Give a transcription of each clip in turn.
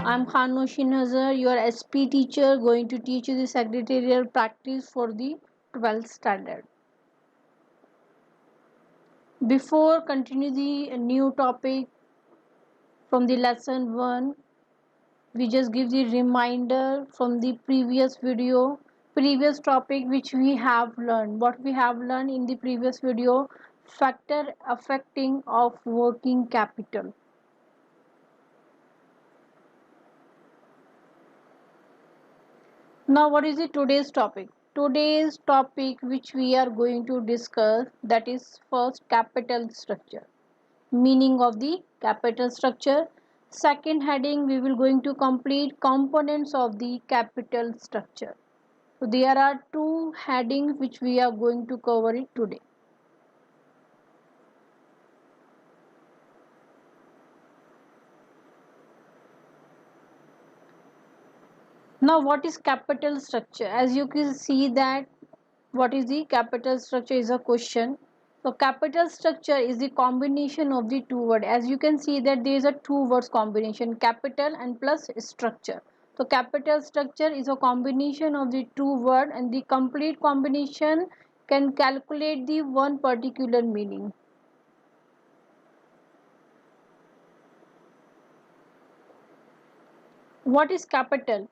I'm Khanushi Nazar, your SP teacher, going to teach you the secretarial practice for the 12th standard. Before continue the new topic from the lesson 1, we just give the reminder from the previous topic which we have learned. What we have learned in the previous video, factor affecting of working capital. Now, what is the today's topic? Today's topic which we are going to discuss, that is first capital structure. Meaning of the capital structure. Second heading, we will going to complete components of the capital structure. So there are two headings which we are going to cover it today. Now, what is capital structure? As you can see that what is the capital structure is a question. So capital structure is the combination of the two words. As you can see that there is a two words combination, capital and plus structure. So capital structure is a combination of the two words, and the complete combination can calculate the one particular meaning. What is capital?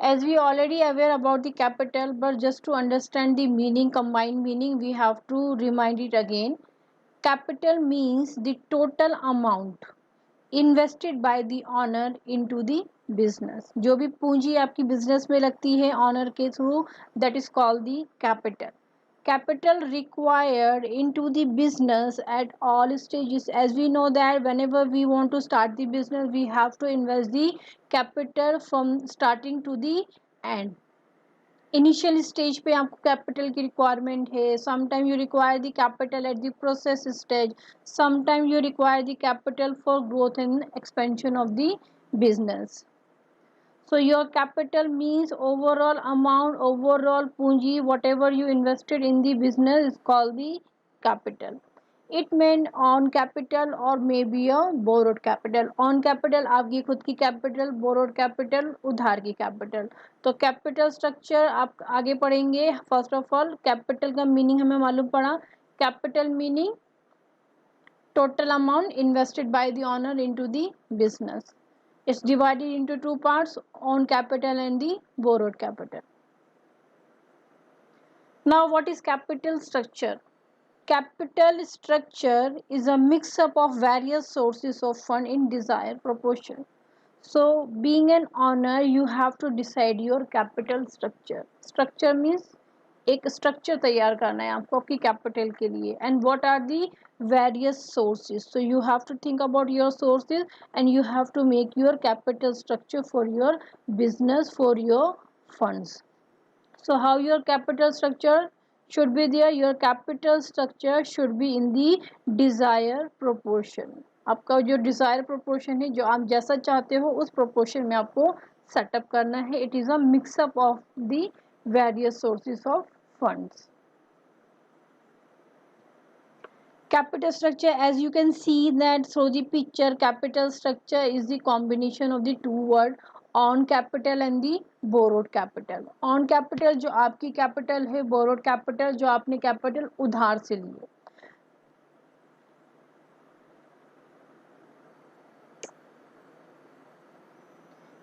As we already aware about the capital, but just to understand the meaning, combined meaning, we have to remind it again. Capital means the total amount invested by the owner into the business. जो भी पूंजी आपकी business में लगती है honour के through, that is called the capital. Capital required into the business at all stages. As we know that whenever we want to start the business, we have to invest the capital from starting to the end. Initial stage पे आपको capital की requirement है. Sometime you require the capital at the process stage. Sometime you require the capital for growth and expansion of the business. So your capital means overall amount, overall punji, whatever you invested in the business is called the capital. It meant on capital or maybe a borrowed capital. On capital आपकी खुद की capital, borrowed capital उधार की capital. तो capital structure आप आगे पढ़ेंगे. First of all capital का meaning हमें मालूम पड़ा. Capital meaning total amount invested by the owner into the business. It's divided into two parts, own capital and the borrowed capital. Now, what is capital structure? Capital structure is a mix-up of various sources of fund in desired proportion. So, being an owner, you have to decide your capital structure. Structure means एक structure तैयार करना है आपको आपकी capital के लिए. And what are the various sources. So you have to think about your sources and you have to make your capital structure for your business, for your funds. So how your capital structure should be there? Your capital structure should be in the desired proportion. आपका जो desired proportion है, जो आप जैसा चाहते हो उस proportion में आपको setup करना है. It is a mix up of the various sources of funds. Capital structure, as you can see that through the picture, capital structure is the combination of the two word on capital and the borrowed capital. On capital जो आपकी capital है, borrowed capital जो आपने capital उधार से ली है.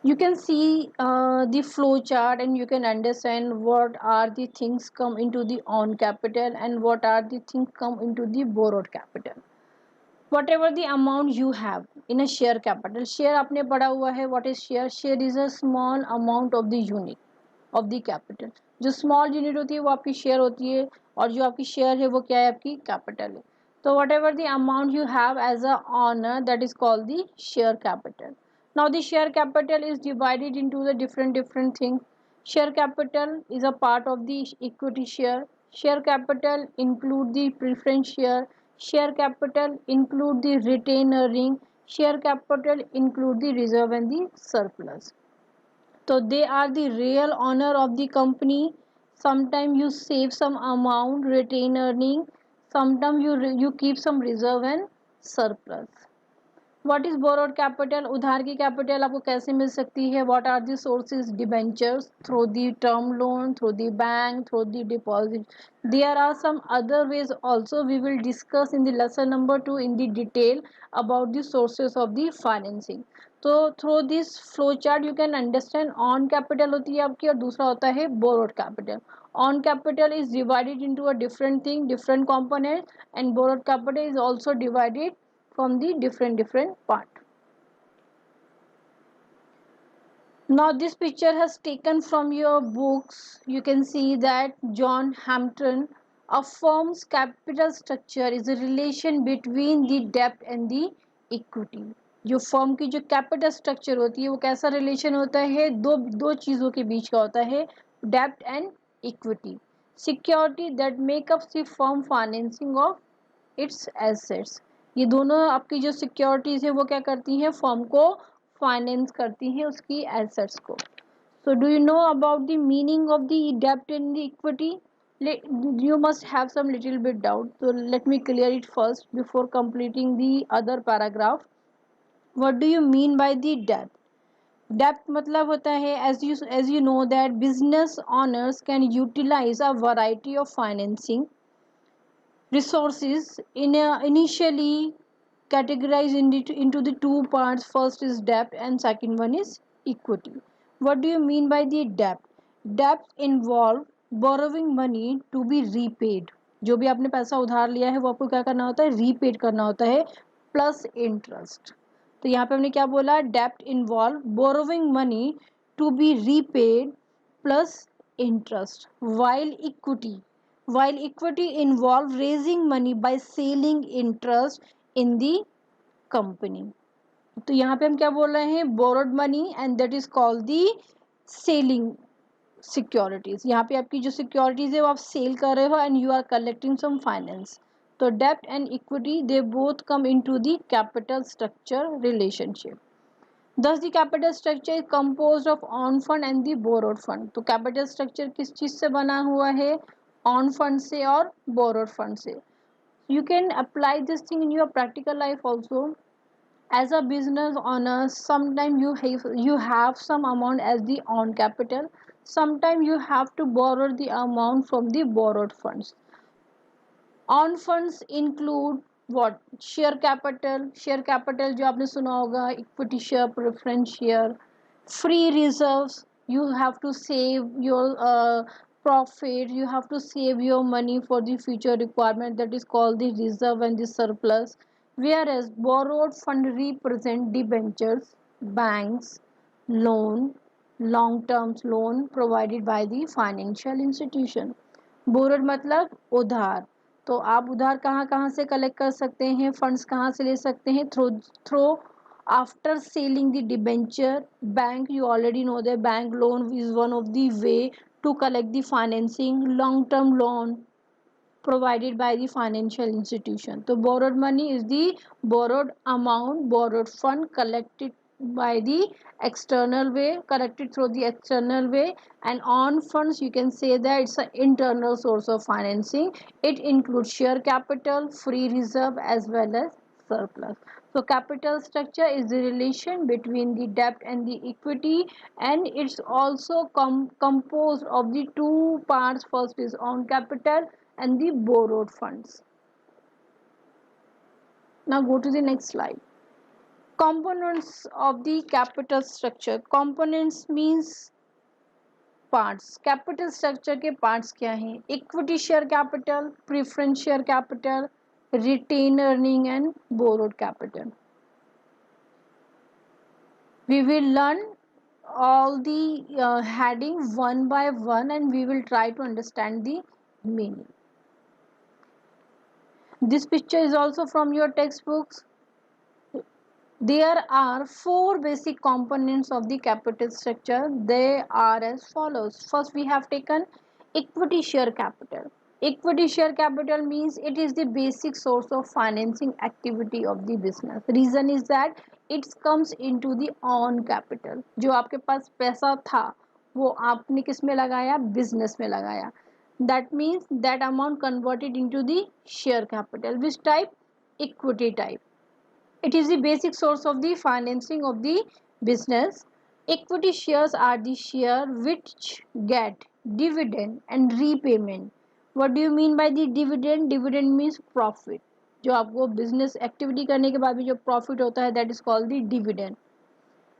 You can see the flow chart and you can understand what are the things come into the on capital and what are the things come into the borrowed capital. Whatever the amount you have in a share capital, share आपने पढ़ा हुआ है. What is share? Share is a small amount of the unit of the capital. जो small unit होती है वो आपकी share होती है और जो आपकी share है वो क्या है? आपकी capital है. तो whatever the amount you have as a owner, that is called the share capital. Now the share capital is divided into the different things. Share capital is a part of the equity share. Share capital include the preference share. Share capital include the retained earning. Share capital include the reserve and the surplus. So they are the real owner of the company. Sometimes you save some amount, retain earning. Sometimes you keep some reserve and surplus. What is borrowed capital, उधार की capital आपको कैसे मिल सकती है. What are the sources, debentures, through the term loan, through the bank, through the deposit. There are some other ways also, we will discuss in the lesson number 2 in the detail about the sources of the financing. तो through this flow chart you can understand own capital होती है आपकी और दूसरा होता है borrowed capital. On capital is divided into a different thing, different component, and borrowed capital is also divided from the different part. Now this picture has taken from your books. You can see that John Hampton, a firm's capital structure is a relation between the debt and the equity. जो firm की जो capital structure होती है वो कैसा relation होता है, दो दो चीज़ों के बीच का होता है, डेब्ट and equity. Security that make up the firm financing of its assets. ये दोनों आपकी जो सिक्योरिटीज़ है वो क्या करती हैं, फर्म को फाइनेंस करती हैं उसकी एसेट्स को. So do you know about the meaning of the debt and the equity? You must have some little bit doubt. So let me clear it first before completing the other paragraph. What do you mean by the debt? Debt मतलब होता है, as you know that business owners can utilize a variety of financing resources initially categorized into the two parts. First is debt and second one is equity. What do you mean by the debt? Debt involve borrowing money to be repaid. जो भी आपने पैसा उधार लिया है वो आपको क्या करना होता है, रीपेड करना होता है प्लस इंटरेस्ट. तो यहाँ पे हमने क्या बोला, डेप्ट involve borrowing money to be repaid plus interest. While equity involve raising money by selling interest in the company. तो यहाँ पे हम क्या बोल रहे हैं, borrowed money and that is called the selling securities. यहाँ पे आपकी जो सिक्योरिटीज है वो आप सेल कर रहे हो and you are collecting some finance. तो डेब्ट and equity they both come into the capital structure relationship. Thus the capital structure is composed of on fund and the borrowed fund. तो capital structure किस चीज़ से बना हुआ है, on fund से और borrowed fund से. You can apply this thing in your practical life also. As a business owner, sometimes you have some amount as the on capital. Sometimes you have to borrow the amount from the borrowed funds. Own funds include what, share capital जो आपने सुना होगा, equity share, preference share, free reserves. You have to save your profit, you have to save your money for the future requirement, that is called the reserve and the surplus. Whereas borrowed fund represent debentures, banks loan, long term loan provided by the financial institution. Borrowed मतलब उधार. तो आप उधार कहाँ कहाँ से collect कर सकते हैं, फंड्स कहाँ से ले सकते हैं, through after selling the debenture. Bank, you already know that bank loan is one of the way to collect the financing. Long term loan provided by the financial institution. So borrowed money is the borrowed amount, borrowed fund collected by the external way, collected through the external way. And on funds you can say that it's an internal source of financing. It includes share capital, free reserve as well as surplus. So capital structure is the relation between the debt and the equity, and it's also composed of the two parts. First is on capital and the borrowed funds. Now go to the next slide. Components of the capital structure. Components means parts. Capital structure के parts क्या हैं? Equity share capital, preference share capital, retained earning and borrowed capital. We will learn all the heading one by one and we will try to understand the meaning. This picture is also from your textbooks. There are four basic components of the capital structure. They are as follows. First, we have taken equity share capital. Equity share capital means it is the basic source of financing activity of the business. Reason is that it comes into the on capital. जो आपके पास पैसा था वो आपने किस में लगाया, business में लगाया. That means that amount converted into the share capital. Which type? Equity type. It is the basic source of the financing of the business. Equity shares are the share which get dividend and repayment. What do you mean by the dividend? Dividend means profit. जो आपको business activity करने के बाद भी जो profit होता है, that is called the dividend.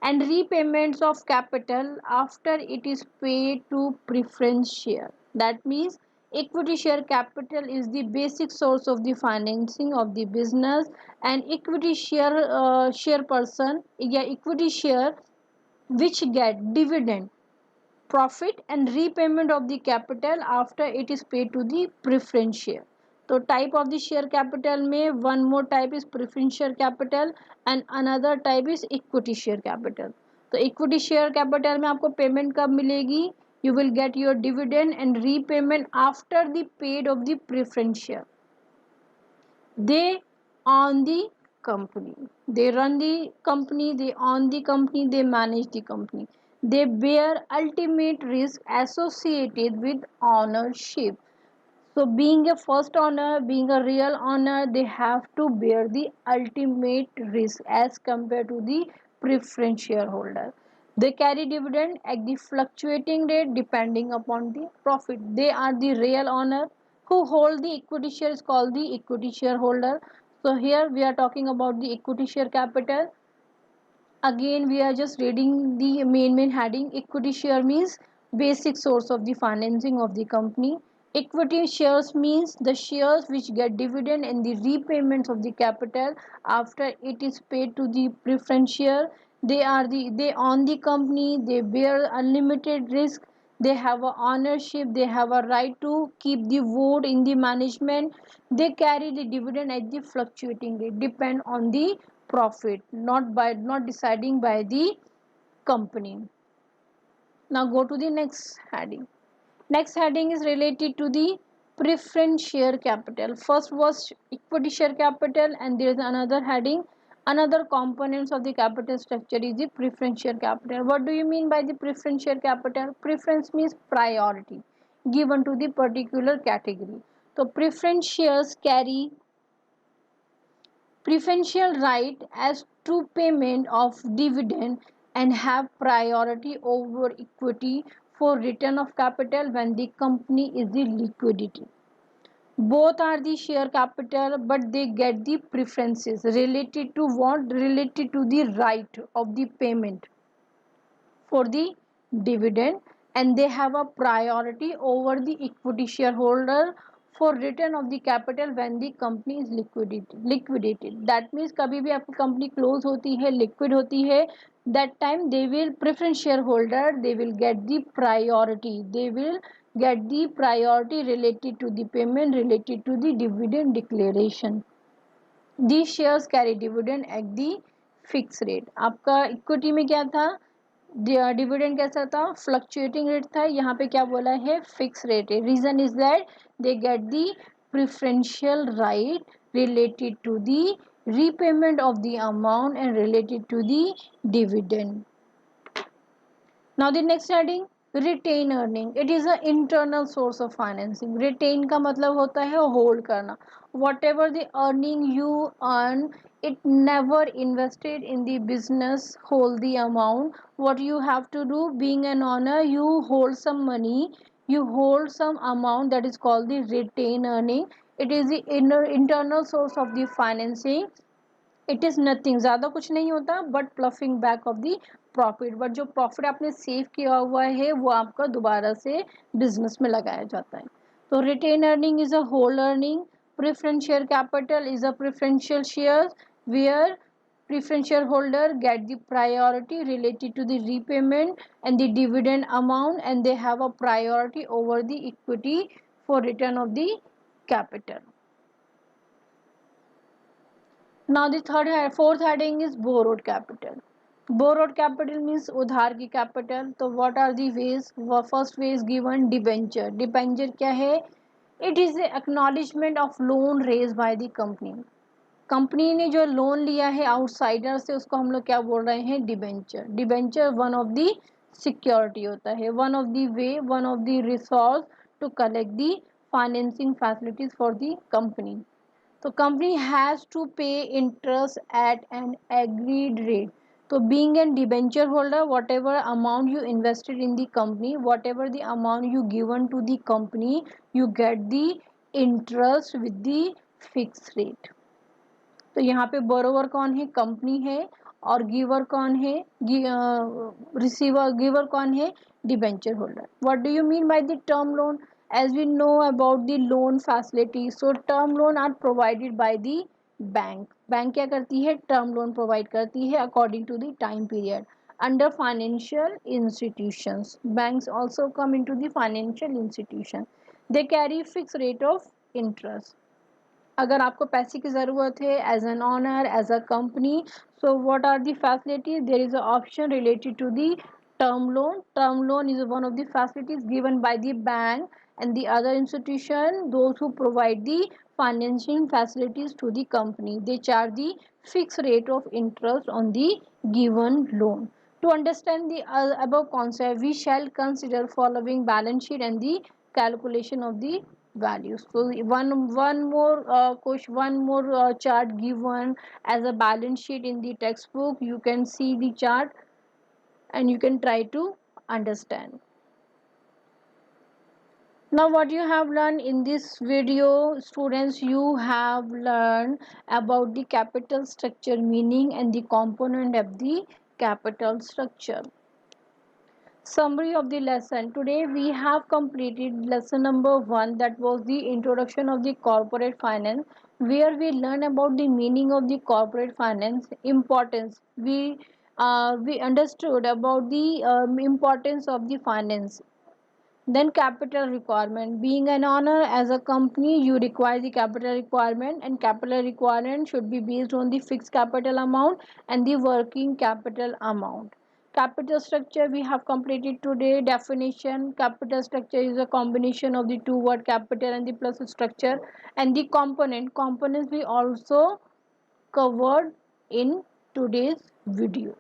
And repayments of capital after it is paid to preference share. That means equity share capital is the basic source of the financing of the business, and equity share person, yeah, equity share which get dividend, profit and repayment of the capital after it is paid to the preference share. तो type of the share capital में one more type is preference share capital and another type is equity share capital. तो equity share capital में आपको payment कब मिलेगी? You will get your dividend and repayment after the paid off the preference share. They own the company, they run the company, they own the company, they manage the company, they bear ultimate risk associated with ownership. So being a first owner, being a real owner, they have to bear the ultimate risk as compared to the preference shareholder. They carry dividend at the fluctuating rate depending upon the profit. They are the real owner. Who hold the equity share is called the equity shareholder. So here we are talking about the equity share capital. Again we are just reading the main heading. Equity share means basic source of the financing of the company. Equity shares means the shares which get dividend and the repayments of the capital after it is paid to the preference share. They own the company, they bear unlimited risk, they have a ownership, they have a right to keep the vote in the management, they carry the dividend at the fluctuating rate, depend on the profit, not deciding by the company. Now go to the next heading. Next heading is related to the preference share capital. First was equity share capital, and there is another heading. Another components of the capital structure is the preference share capital. What do you mean by the preference share capital? Preference means priority given to the particular category. So preference shares carry preferential right as to payment of dividend and have priority over equity for return of capital when the company is the liquidity. Both are the share capital, but they get the preferences related to what? Related to the right of the payment for the dividend, and they have a priority over the equity shareholder for return of the capital when the company is liquidated. That means कभी भी आपकी company close होती है, liquid होती है, that time they will preference shareholder, they will get the priority, they will get the priority related to the payment, related to the dividend declaration. These shares carry dividend at the fixed rate. आपका equity में क्या था? Dividend कैसा था? Fluctuating rate था. यहाँ पे क्या बोला है? फिक्स रेट है. Reason is that they get the preferential right related to the repayment of the amount and related to the dividend. Now the next heading, retain earning. It is an internal source of financing. Retain का मतलब होता है hold करना. Whatever the earning you earn, it never invested in the business. Hold the amount. What you have to do, being an owner, you hold some money. You hold some amount, that is called the retain earning. It is the internal source of the financing. It is nothing, ज़्यादा कुछ नहीं होता, but ploughing back of the profit. But जो profit आपने save किया हुआ है वो आपका दोबारा से बिजनेस में लगाया जाता है. तो retain earning is a whole earning. Preference share capital is a preferential share where preference shareholder get the priority related to the repayment and the dividend amount, and they have a priority over the equity for return of the capital. Now the fourth heading is borrowed capital. Borrowed capital means उधार की capital. तो what are the ways? First way is given debenture. Debenture क्या है? It is the acknowledgement of loan raised by the company. Company ने जो loan लिया है outsider से, उसको हम लोग क्या बोल रहे हैं? Debenture. Debenture one of the security होता है, one of the way, one of the resource to collect the financing facilities for the company. तो company has to pay interest at an agreed rate. So being a debenture holder, whatever amount you invested in the company, whatever the amount you given to the company, you get the interest with the fixed rate. तो यहाँ पे borrower कौन है, company है, और giver कौन है, receiver giver कौन है, debenture holder. What do you mean by the term loan? As we know about the loan facility, so term loan are provided by the bank. Bank क्या करती है, टर्म लोन प्रोवाइड करती है according to the time period. Under financial institutions, banks also come into the financial institution. They carry fix rate of interest. अगर आपको पैसे की ज़रूरत है as an owner, as a company, so what are the facilities? There is a option related to the term loan. Term loan is one of the facilities given by the bank and the other institution, those who provide the financing facilities to the company. They charge the fixed rate of interest on the given loan. To understand the above concept, we shall consider following balance sheet and the calculation of the values. So one more question, one more chart given as a balance sheet in the textbook. You can see the chart and you can try to understand. Now what you have learned in this video, students, you have learned about the capital structure meaning and the component of the capital structure. Summary of the lesson. Today we have completed lesson number 1, that was the introduction of the corporate finance, where we learn about the meaning of the corporate finance, importance. We understood about the importance of the finance. Then capital requirement. Being an owner as a company, you require the capital requirement, and capital requirement should be based on the fixed capital amount and the working capital amount. Capital structure we have completed today. Definition: capital structure is a combination of the two word capital and the plus structure. And the components we also covered in today's video.